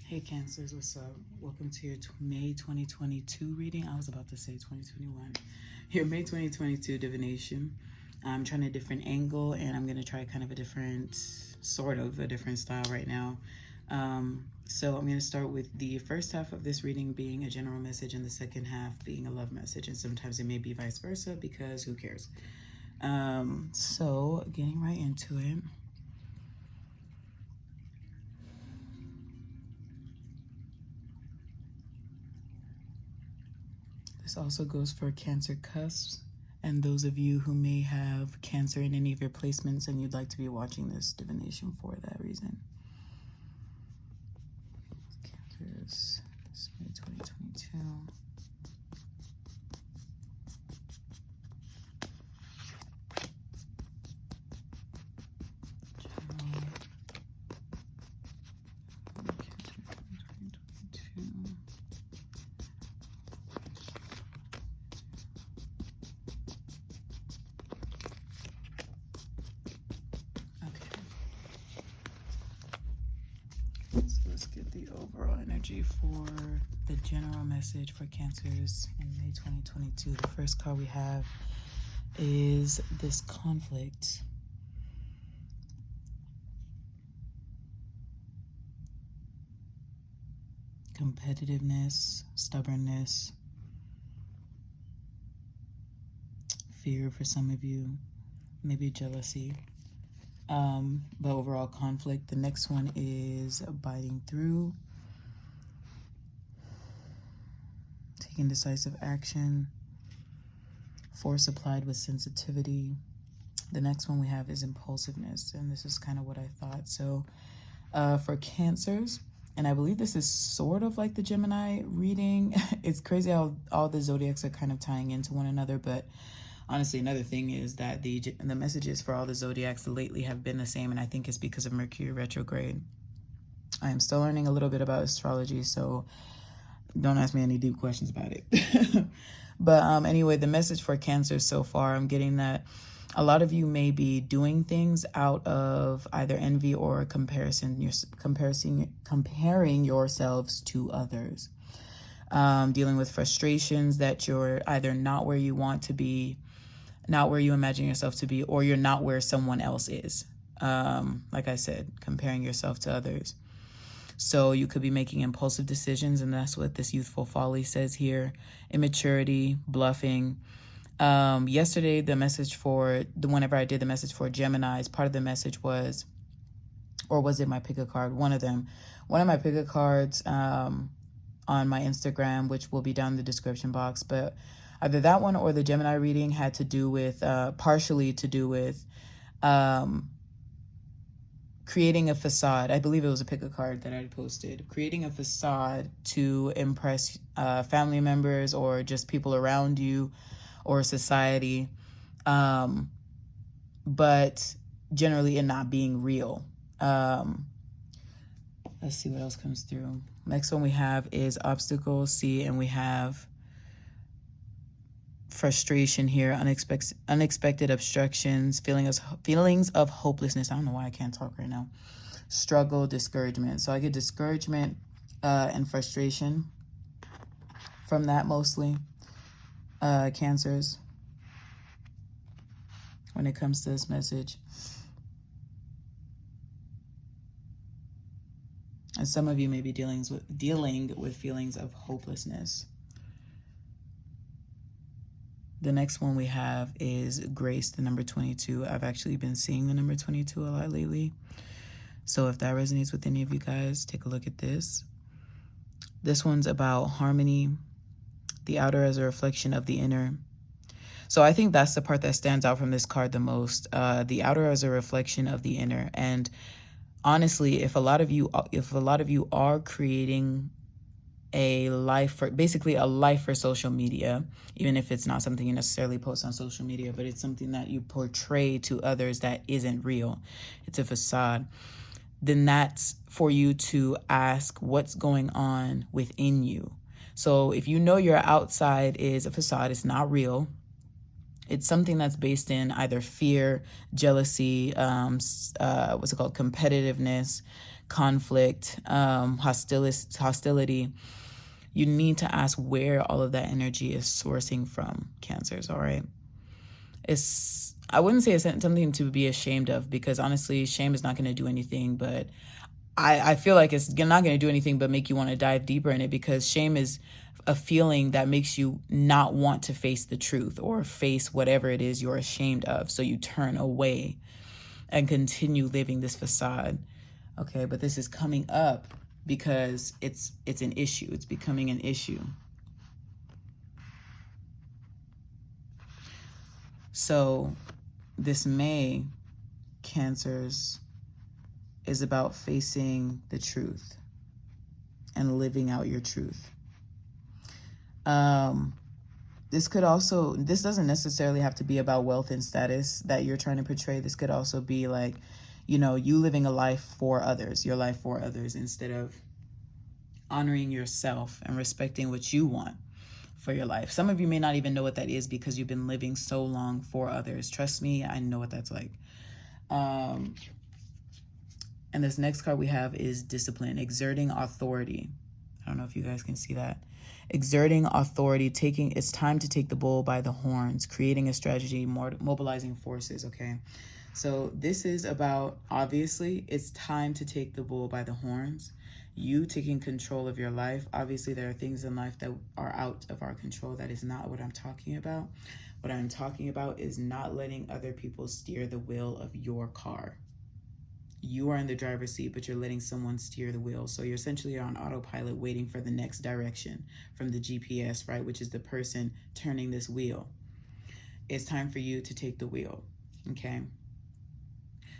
Hey Cancers, what's up? Welcome to your May 2022 reading. I was about to say 2021. Your May 2022 divination. I'm trying a different angle and I'm going to try kind of a different style right now. So I'm going to start with the first half of this reading being a general message and the second half being a love message. And sometimes it may be vice versa because who cares? So getting right into it. This also goes for Cancer cusps and those of you who may have Cancer in any of your placements and you'd like to be watching this divination for that reason. Cancers, May 2022. Let's get the overall energy for the general message for Cancers in May 2022. The first card we have is this conflict. Competitiveness, stubbornness, fear for some of you, maybe jealousy. But overall conflict. The next one is biting through, taking decisive action, force applied with sensitivity. The next one we have is impulsiveness, and this is kind of what I thought. So for Cancers, and I believe this is sort of like the Gemini reading. It's crazy how all the zodiacs are kind of tying into one another, but honestly, another thing is that the messages for all the zodiacs lately have been the same, and I think it's because of Mercury retrograde. I am still learning a little bit about astrology, so don't ask me any deep questions about it. But anyway, the message for Cancer so far, I'm getting that a lot of you may be doing things out of either envy or comparing yourselves to others. Dealing with frustrations that you're either not where you want to be, not where you imagine yourself to be, or you're not where someone else is. Like I said, comparing yourself to others. So you could be making impulsive decisions, and that's what this youthful folly says here. Immaturity, bluffing. Yesterday, the message whenever I did the message for Geminis, part of the message was, or was it my pick a card? One of them. One of my pick a cards on my Instagram, which will be down in the description box, but either that one or the Gemini reading had to do with, partially to do with creating a facade. I believe it was a pick a card that I posted. Creating a facade to impress family members or just people around you or society, but generally it not being real. Let's see what else comes through. Next one we have is obstacles. See, and we have frustration here, unexpected obstructions, feelings of hopelessness. I don't know why I can't talk right now. Struggle, discouragement. So I get discouragement and frustration from that mostly. Cancers, when it comes to this message. And some of you may be dealing with feelings of hopelessness. The next one we have is grace, the number 22. I've actually been seeing the number 22 a lot lately. So if that resonates with any of you guys, take a look at this. This one's about harmony, the outer as a reflection of the inner. So I think that's the part that stands out from this card the most. The outer as a reflection of the inner. And honestly, if a lot of you are creating basically a life for social media, even if it's not something you necessarily post on social media, but it's something that you portray to others that isn't real, it's a facade, then that's for you to ask what's going on within you. So if you know your outside is a facade, it's not real, it's something that's based in either fear, jealousy, competitiveness, conflict, hostility, you need to ask where all of that energy is sourcing from, Cancers, all right? I wouldn't say it's something to be ashamed of, because honestly, shame is not going to do anything, but I feel like it's not going to do anything but make you want to dive deeper in it, because shame is a feeling that makes you not want to face the truth or face whatever it is you're ashamed of. So you turn away and continue living this facade. Okay, but this is coming up because it's an issue. It's becoming an issue. So this May, Cancers, is about facing the truth and living out your truth. This doesn't necessarily have to be about wealth and status that you're trying to portray. This could also be like, you know, you living a life for others, your life for others, instead of honoring yourself and respecting what you want for your life. Some of you may not even know what that is because you've been living so long for others. Trust me, I know what that's like. And this next card we have is discipline, exerting authority. I don't know if you guys can see that. Exerting authority, it's time to take the bull by the horns, creating a strategy, mobilizing forces, okay? So this is about, obviously, it's time to take the bull by the horns. You taking control of your life. Obviously, there are things in life that are out of our control. That is not what I'm talking about. What I'm talking about is not letting other people steer the wheel of your car. You are in the driver's seat, but you're letting someone steer the wheel. So you're essentially on autopilot waiting for the next direction from the GPS, right? Which is the person turning this wheel. It's time for you to take the wheel, okay?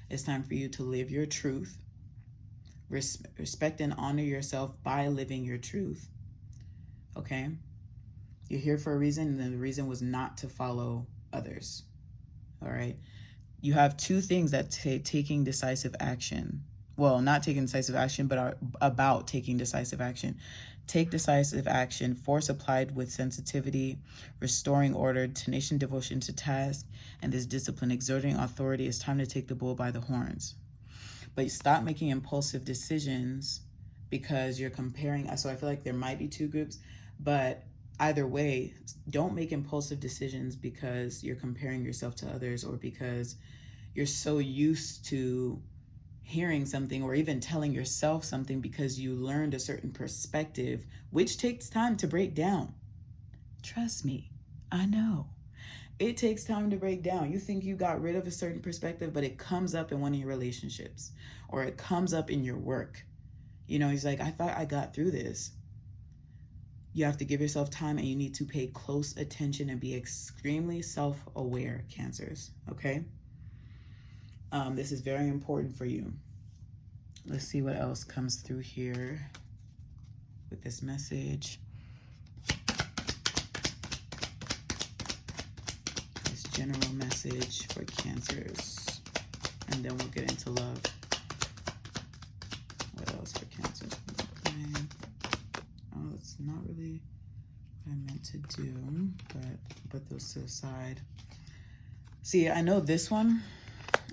It's time for you to live your truth. Respect and honor yourself by living your truth, okay? You're here for a reason, and the reason was not to follow others, all right? You have two things that taking decisive action. Well, not taking decisive action, but are about taking decisive action. Take decisive action, force applied with sensitivity, restoring order, tenacious devotion to task, and this discipline, exerting authority. It's time to take the bull by the horns. But stop making impulsive decisions because you're comparing. So I feel like there might be two groups, but either way, don't make impulsive decisions because you're comparing yourself to others, or because you're so used to hearing something or even telling yourself something because you learned a certain perspective, which takes time to break down. Trust me, I know. It takes time to break down. You think you got rid of a certain perspective, but it comes up in one of your relationships, or it comes up in your work. You know, he's like, I thought I got through this. You have to give yourself time, and you need to pay close attention and be extremely self-aware, Cancers, okay? This is very important for you. Let's see what else comes through here with this message. This general message for Cancers, and then we'll get into love. What else for Cancers? Okay. Oh, it's not really what I meant to do, but put those to the side. See, I know this one.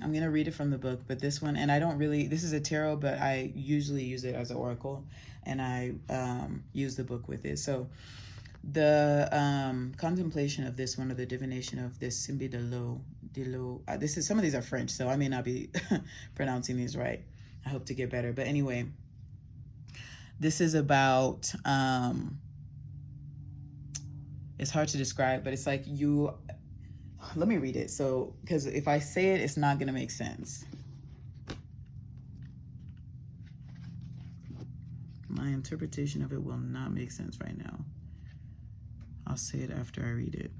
I'm going to read it from the book, but this one, and I don't really, this is a tarot, but I usually use it as an oracle, and I use the book with it. So the contemplation of this one, or the divination of this Simbi de Lo, this is, some of these are French, so I may not be pronouncing these right. I hope to get better. But anyway, this is about, it's hard to describe, but it's like you, let me read it. So, because if I say it, it's not going to make sense. My interpretation of it will not make sense right now. I'll say it after I read it.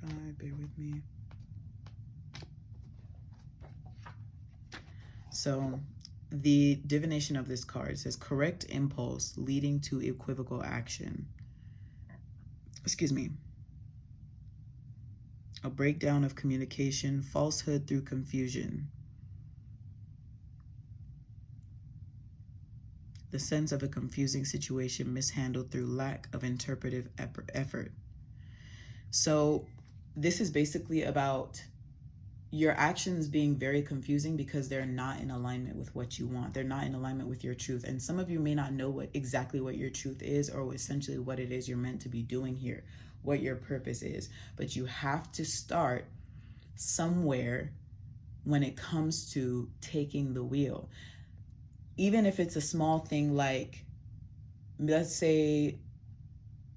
65, bear with me. So, the divination of this card says, correct impulse leading to equivocal action. Excuse me. A breakdown of communication, falsehood through confusion. The sense of a confusing situation mishandled through lack of interpretive effort. So this is basically about your actions being very confusing because they're not in alignment with what you want. They're not in alignment with your truth. And some of you may not know exactly what your truth is, or essentially what it is you're meant to be doing here, what your purpose is. But you have to start somewhere when it comes to taking the wheel. Even if it's a small thing, like, let's say,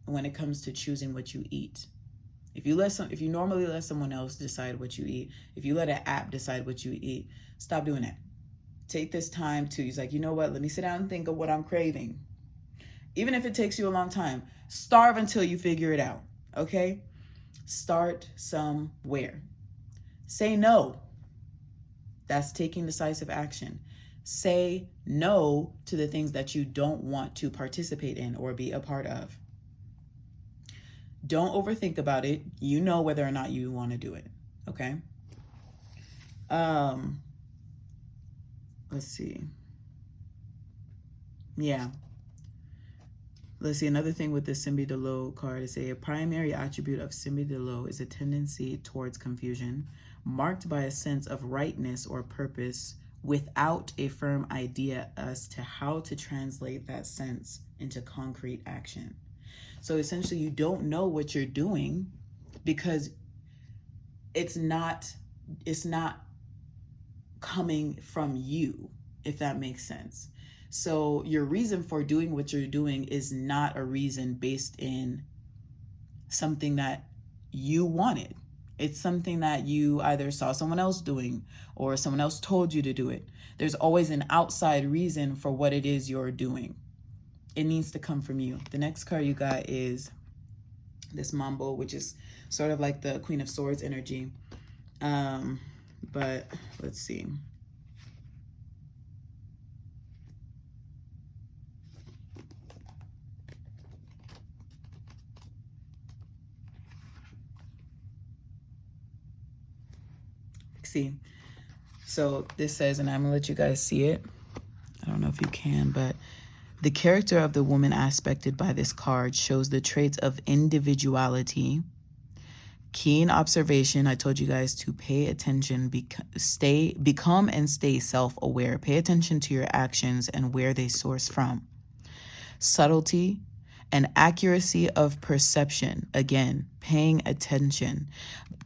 when it comes to choosing what you eat. If you normally let someone else decide what you eat, if you let an app decide what you eat, stop doing that. Take this time to, he's like, you know what? Let me sit down and think of what I'm craving. Even if it takes you a long time, starve until you figure it out. Okay? Start somewhere. Say no. That's taking decisive action. Say no to the things that you don't want to participate in or be a part of. Don't overthink about it. You know whether or not you want to do it. Okay? Let's see. Yeah. Let's see. Another thing with the Simbi de Lo card is a primary attribute of Simbi de Lo is a tendency towards confusion, marked by a sense of rightness or purpose without a firm idea as to how to translate that sense into concrete action. So essentially, you don't know what you're doing because it's not coming from you, if that makes sense. So your reason for doing what you're doing is not a reason based in something that you wanted. It's something that you either saw someone else doing or someone else told you to do it. There's always an outside reason for what it is you're doing. It needs to come from you. The next card you got is this Mambo, which is sort of like the Queen of Swords energy. But let's see. See. So this says, and I'm gonna let you guys see it. I don't know if you can, but the character of the woman aspected by this card shows the traits of individuality, keen observation. I told you guys to pay attention, become and stay self-aware. Pay attention to your actions and where they source from. Subtlety and accuracy of perception. Again, paying attention,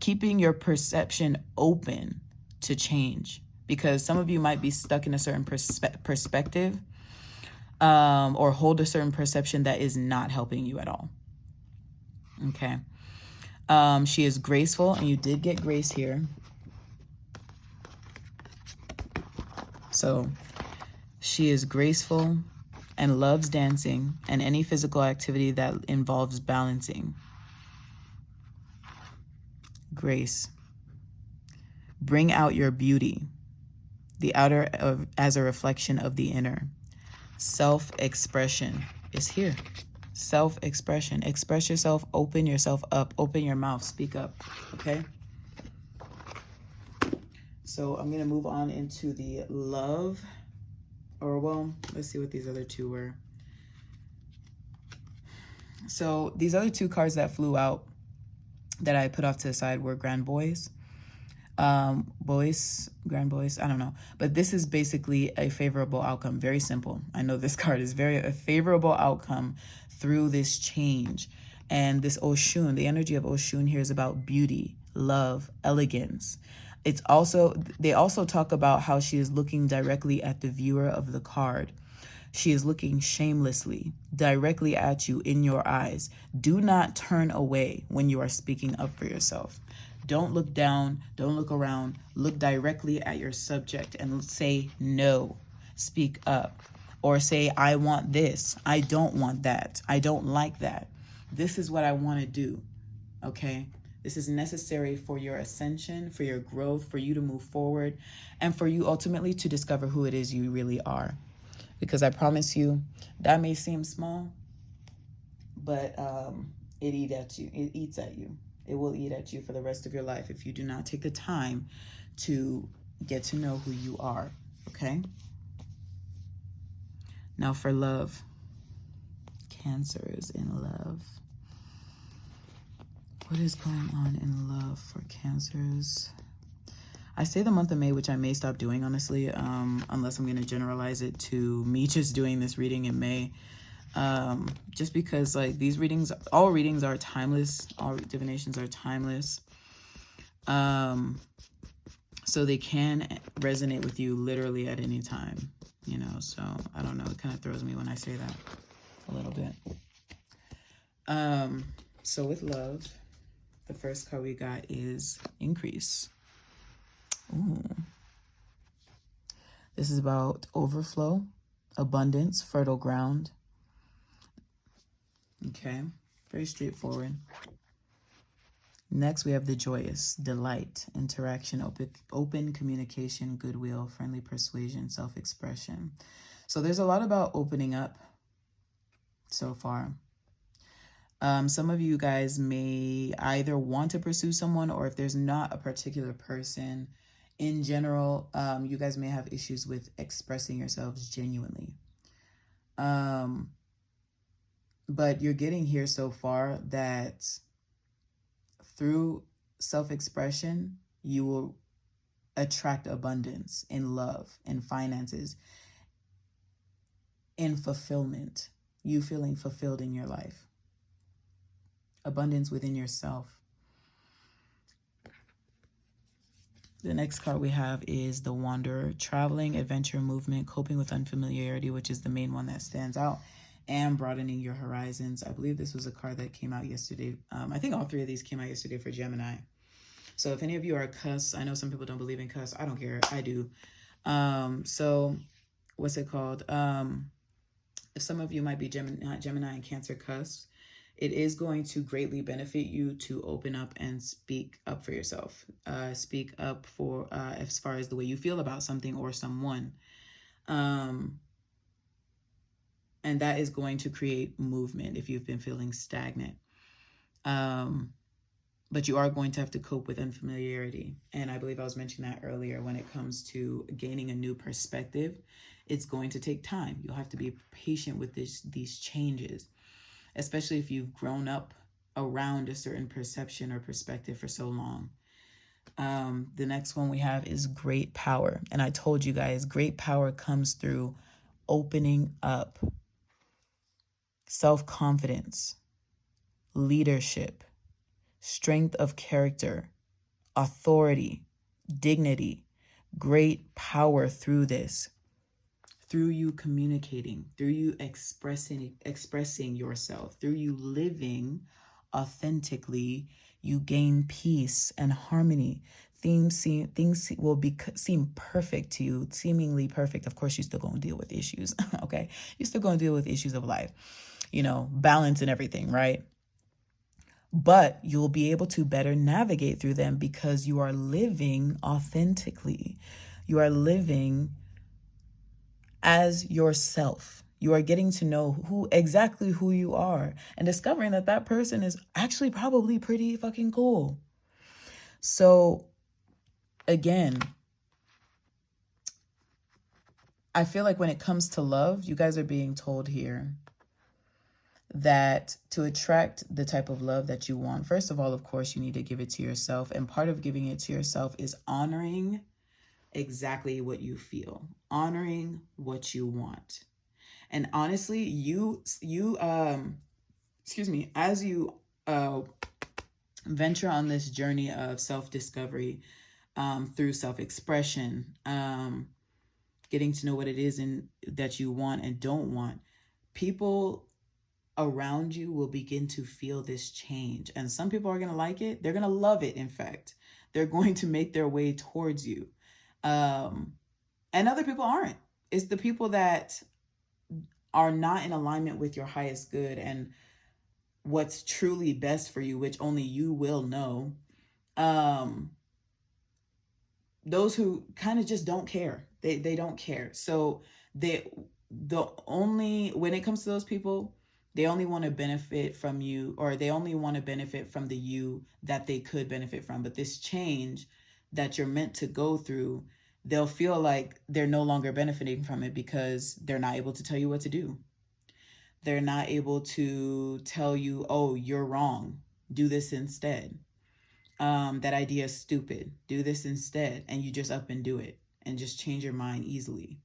keeping your perception open to change, because some of you might be stuck in a certain perspective or hold a certain perception that is not helping you at all. Okay. She is graceful, and you did get grace here. So she is graceful and loves dancing and any physical activity that involves balancing. Grace. Bring out your beauty, the outer as a reflection of the inner. Self-expression is here. Self-expression. Express yourself, open yourself up, open your mouth, speak up, okay? So I'm going to move on into the love, or well, let's see what these other two were. So these other two cards that flew out that I put off to the side were Grand Boys. Grand Boys, I don't know. But this is basically a favorable outcome. Very simple. I know this card is a favorable outcome through this change. And this Oshun, the energy of Oshun here is about beauty, love, elegance. They also talk about how she is looking directly at the viewer of the card. She is looking shamelessly, directly at you in your eyes. Do not turn away when you are speaking up for yourself. Don't look down. Don't look around. Look directly at your subject and say no. Speak up. Or say, I want this. I don't want that. I don't like that. This is what I want to do. Okay? This is necessary for your ascension, for your growth, for you to move forward, and for you ultimately to discover who it is you really are. Because I promise you, that may seem small, but it eats at you. It will eat at you for the rest of your life if you do not take the time to get to know who you are, okay? Now for love. Cancer is in love. What is going on in love for Cancers? I say the month of May, which I may stop doing, honestly, unless I'm going to generalize it to me just doing this reading in May. Just because, like, these readings, all readings are timeless. All divinations are timeless. So they can resonate with you literally at any time, you know? So I don't know. It kind of throws me when I say that a little bit. So with love, the first card we got is increase. Ooh. This is about overflow, abundance, fertile ground. Okay, very straightforward. Next, we have the joyous, delight, interaction, open communication, goodwill, friendly persuasion, self-expression. So there's a lot about opening up so far. Some of you guys may either want to pursue someone, or if there's not a particular person in general, you guys may have issues with expressing yourselves genuinely. But you're getting here so far that through self-expression, you will attract abundance in love, in finances, in fulfillment, you feeling fulfilled in your life. Abundance within yourself. The next card we have is the Wanderer, traveling, adventure, movement, coping with unfamiliarity, which is the main one that stands out, and broadening your horizons. I believe this was a card that came out yesterday. I think all three of these came out yesterday for Gemini. So if any of you are Cusp, I know some people don't believe in Cusp. I don't care. I do. So what's it called? If some of you might be Gemini and Cancer Cusp, it is going to greatly benefit you to open up and speak up for yourself. Speak up for as far as the way you feel about something or someone. And that is going to create movement if you've been feeling stagnant. But you are going to have to cope with unfamiliarity. And I believe I was mentioning that earlier when it comes to gaining a new perspective. It's going to take time. You'll have to be patient with these changes, especially if you've grown up around a certain perception or perspective for so long. The next one we have is great power. And I told you guys, great power comes through opening up, self-confidence, leadership, strength of character, authority, dignity, great power through this, through you communicating, through you expressing yourself, through you living authentically, you gain peace and harmony. Things will seem perfect to you, seemingly perfect. Of course, you're still going to deal with issues, okay? You're still going to deal with issues of life, you know, balance and everything, right? But you'll be able to better navigate through them because you are living authentically. You are living as yourself. You are getting to know exactly who you are and discovering that that person is actually probably pretty fucking cool. So again, I feel like when it comes to love, you guys are being told here that to attract the type of love that you want, first of all, of course, you need to give it to yourself. And part of giving it to yourself is honoring exactly what you feel, honoring what you want. And honestly, as you venture on this journey of self-discovery, through self-expression, getting to know what it is that you want and don't want, people around you will begin to feel this change. And some people are going to like it. They're going to love it. In fact, they're going to make their way towards you. And other people aren't. It's the people that are not in alignment with your highest good and what's truly best for you, which only you will know. Those who kind of just don't care. They don't care. So when it comes to those people, they only want to benefit from you, or they only want to benefit from the you that they could benefit from. But this change that you're meant to go through, they'll feel like they're no longer benefiting from it because they're not able to tell you what to do. They're not able to tell you, oh, you're wrong. Do this instead. that idea is stupid. Do this instead. And you just up and do it and just change your mind easily.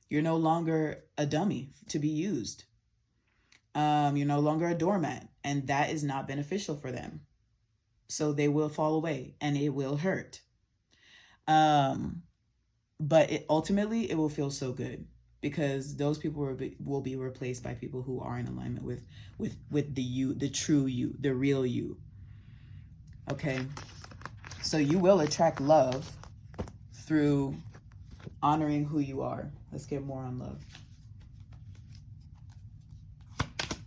You're no longer a dummy to be used. You're no longer a doormat, and that is not beneficial for them. So they will fall away and it will hurt. But ultimately it will feel so good because those people will be replaced by people who are in alignment with the you, the true you, the real you. Okay. So you will attract love through honoring who you are. Let's get more on love.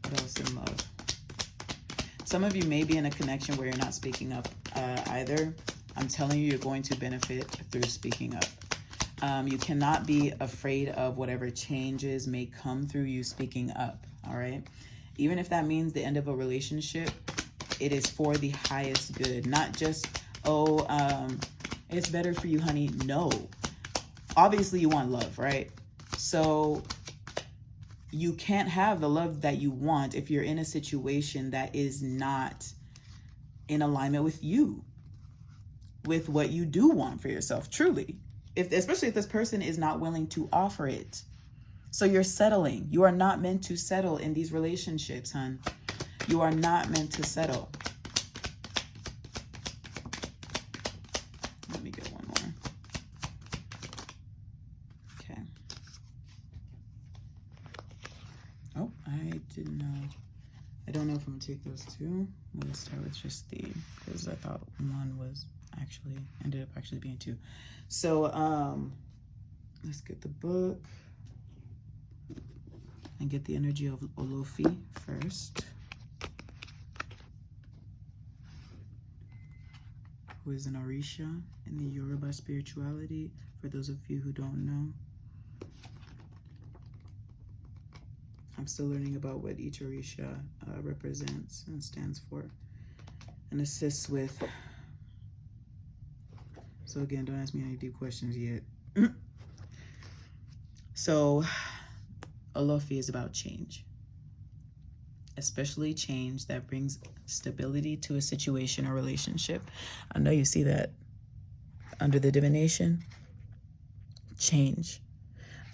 What else in love? Some of you may be in a connection where you're not speaking up either. I'm telling you, you're going to benefit through speaking up. You cannot be afraid of whatever changes may come through you speaking up, all right? Even if that means the end of a relationship, it is for the highest good. Not just, it's better for you, honey. No. Obviously, you want love, right? So you can't have the love that you want if you're in a situation that is not in alignment with you, with what you do want for yourself, truly. Especially if this person is not willing to offer it. So you're settling. You are not meant to settle in these relationships, hon. You are not meant to settle. Let me get one more. Okay. Oh, I didn't know. I don't know if I'm going to take those two. I'm going to start with just the, because I thought one was ended up actually being two. So let's get the book and get the energy of Olofi first, who is an Orisha in the Yoruba spirituality, for those of you who don't know. I'm still learning about what each Orisha represents and stands for and assists with. So again, don't ask me any deep questions yet. So Olofi is about change, especially change that brings stability to a situation or relationship. I know you see that under the divination. Change.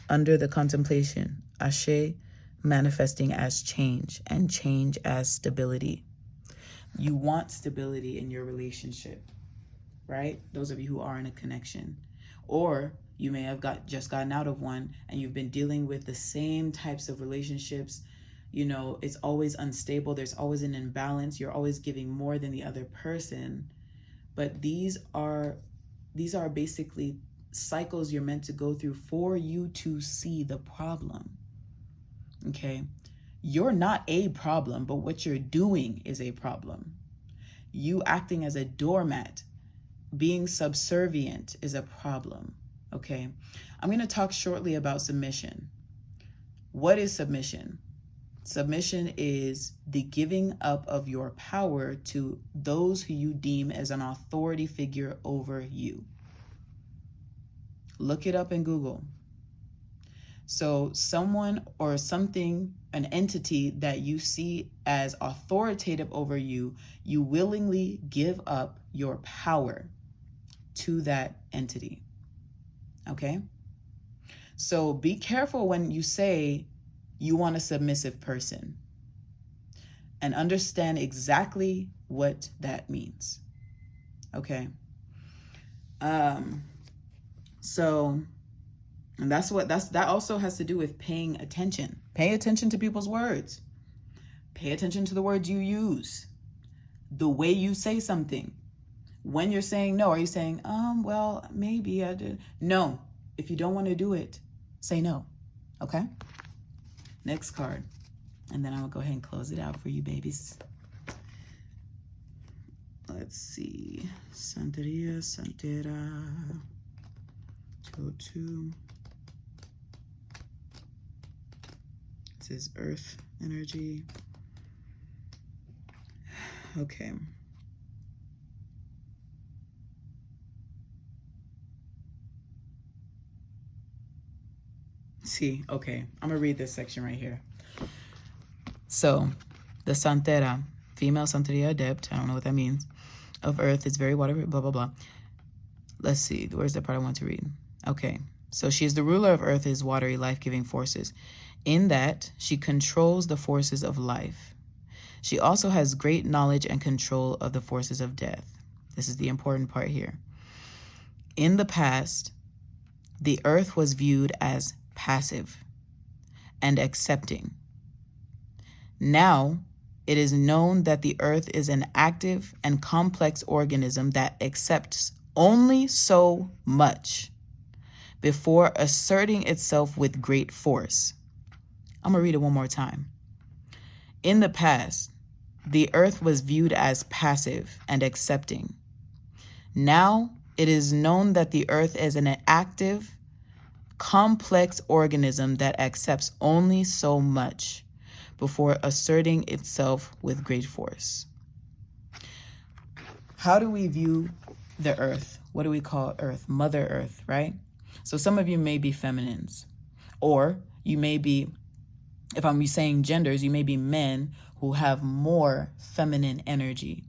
Under the contemplation, Ashe, manifesting as change, and change as stability. You want stability in your relationship, right? Those of you who are in a connection, or you may have just gotten out of one and you've been dealing with the same types of relationships. You know, it's always unstable. There's always an imbalance. You're always giving more than the other person. But these are basically cycles you're meant to go through for you to see the problem. Okay? You're not a problem, but what you're doing is a problem. You acting as a doormat, being subservient, is a problem. Okay? I'm going to talk shortly about submission. What is submission? Submission is the giving up of your power to those who you deem as an authority figure over you. Look it up in Google. So someone or something, an entity that you see as authoritative over you, you willingly give up your power to that entity. Okay? So be careful when you say you want a submissive person, and understand exactly what that means. Okay? So, and that also has to do with paying attention. Pay attention to people's words. Pay attention to the words you use. The way you say something. When you're saying no, are you saying, well, maybe I did? No. If you don't want to do it, say no. Okay? Next card. And then I will go ahead and close it out for you, babies. Let's see. Santeria, Santera. Go to. This is earth energy. Okay. See, okay, I'm gonna read this section right here. So, the Santera, female Santeria adept, I don't know what that means, of earth is very watery, blah, blah, blah. Let's see. Where's the part I want to read? Okay. So she is the ruler of earth, is watery, life-giving forces. In that, she controls the forces of life. She also has great knowledge and control of the forces of death. This is the important part here. In the past, the earth was viewed as passive and accepting. Now, it is known that the earth is an active and complex organism that accepts only so much before asserting itself with great force. I'm going to read it one more time. In the past, the earth was viewed as passive and accepting. Now, it is known that the earth is an active, complex organism that accepts only so much before asserting itself with great force. How do we view the earth? What do we call earth? Mother Earth, right? So some of you may be feminines, or you may be, if I'm saying genders, you may be men who have more feminine energy,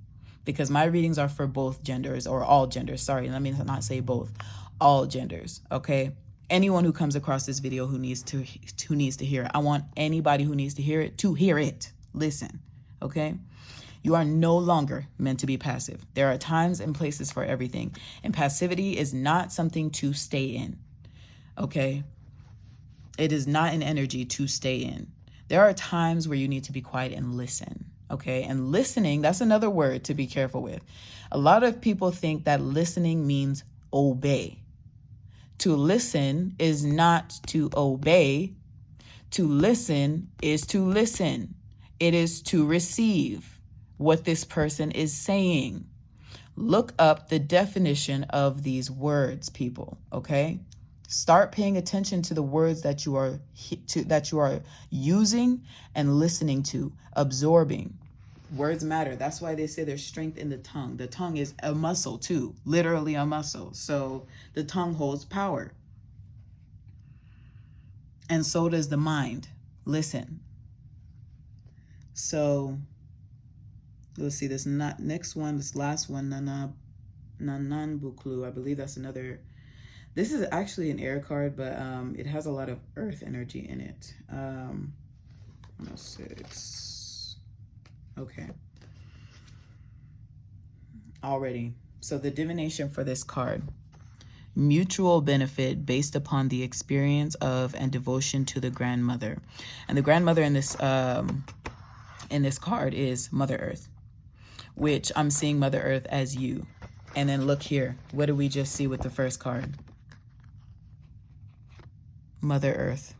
because my readings are for both genders, or all genders. Sorry, let me not say both. All genders, okay? Anyone who comes across this video who needs to hear it. I want anybody who needs to hear it to hear it. Listen, okay? You are no longer meant to be passive. There are times and places for everything, and passivity is not something to stay in, okay? It is not an energy to stay in. There are times where you need to be quiet and listen, okay? And listening, that's another word to be careful with. A lot of people think that listening means obey. To listen is not to obey. To listen is to listen. It is to receive what this person is saying. Look up the definition of these words, people, okay? Start paying attention to the words that you are using and listening to, absorbing. Words matter. That's why they say there's strength in the tongue. The tongue is a muscle too, literally a muscle. So the tongue holds power. And so does the mind. Listen. So let's see this next one, this last one, Nanan Buklu. I believe that's another. This is actually an air card, but it has a lot of earth energy in it. 106. Okay. Already. So the divination for this card: mutual benefit based upon the experience of and devotion to the grandmother. And the grandmother in this card is Mother Earth, which I'm seeing Mother Earth as you. And then look here. What did we just see with the first card? Mother Earth.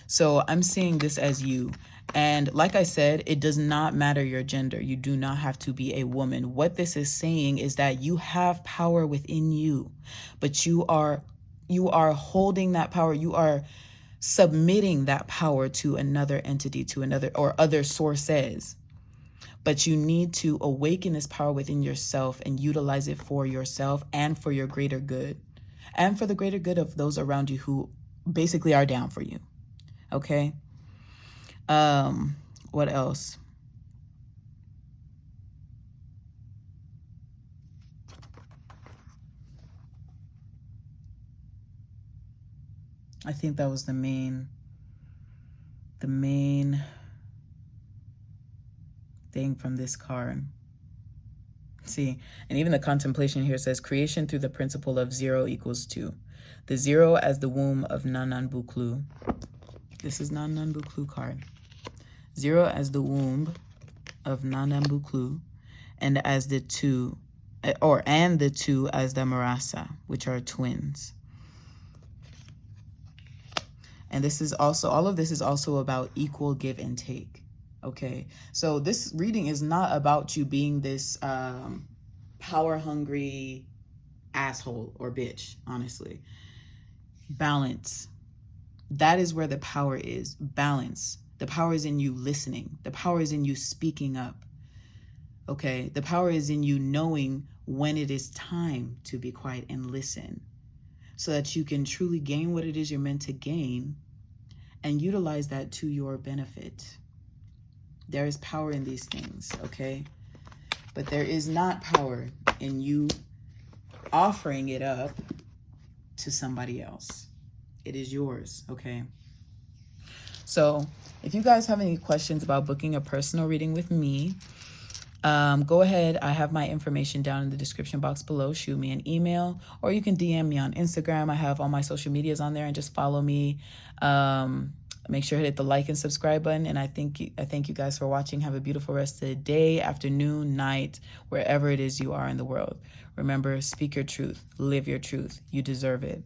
So I'm seeing this as you. And like I said, it does not matter your gender. You do not have to be a woman. What this is saying is that you have power within you, but you are holding that power. You are submitting that power to another entity, to another or other sources. But you need to awaken this power within yourself and utilize it for yourself and for your greater good, and for the greater good of those around you who basically are down for you. Okay. What else? I think that was the main thing from this card. See, and even the contemplation here says creation through the principle of 0 equals 2. The 0 as the womb of Nanan Buklu. This is Nanan Buklu card. 0 as the womb of Nanan Buklu, and as the 2, and the 2 as the Marasa, which are twins. And this is also, all of this is also about equal give and take. Okay, so this reading is not about you being this power hungry asshole or bitch, honestly. Balance. That is where the power is. Balance. The power is in you listening. The power is in you speaking up. Okay, the power is in you knowing when it is time to be quiet and listen, so that you can truly gain what it is you're meant to gain and utilize that to your benefit. There is power in these things, okay? But there is not power in you offering it up to somebody else. It is yours, okay? So if you guys have any questions about booking a personal reading with me, go ahead. I have my information down in the description box below. Shoot me an email, or you can DM me on Instagram. I have all my social medias on there, and just follow me. Make sure to hit the like and subscribe button. And I thank you guys for watching. Have a beautiful rest of the day, afternoon, night, wherever it is you are in the world. Remember, speak your truth, live your truth. You deserve it.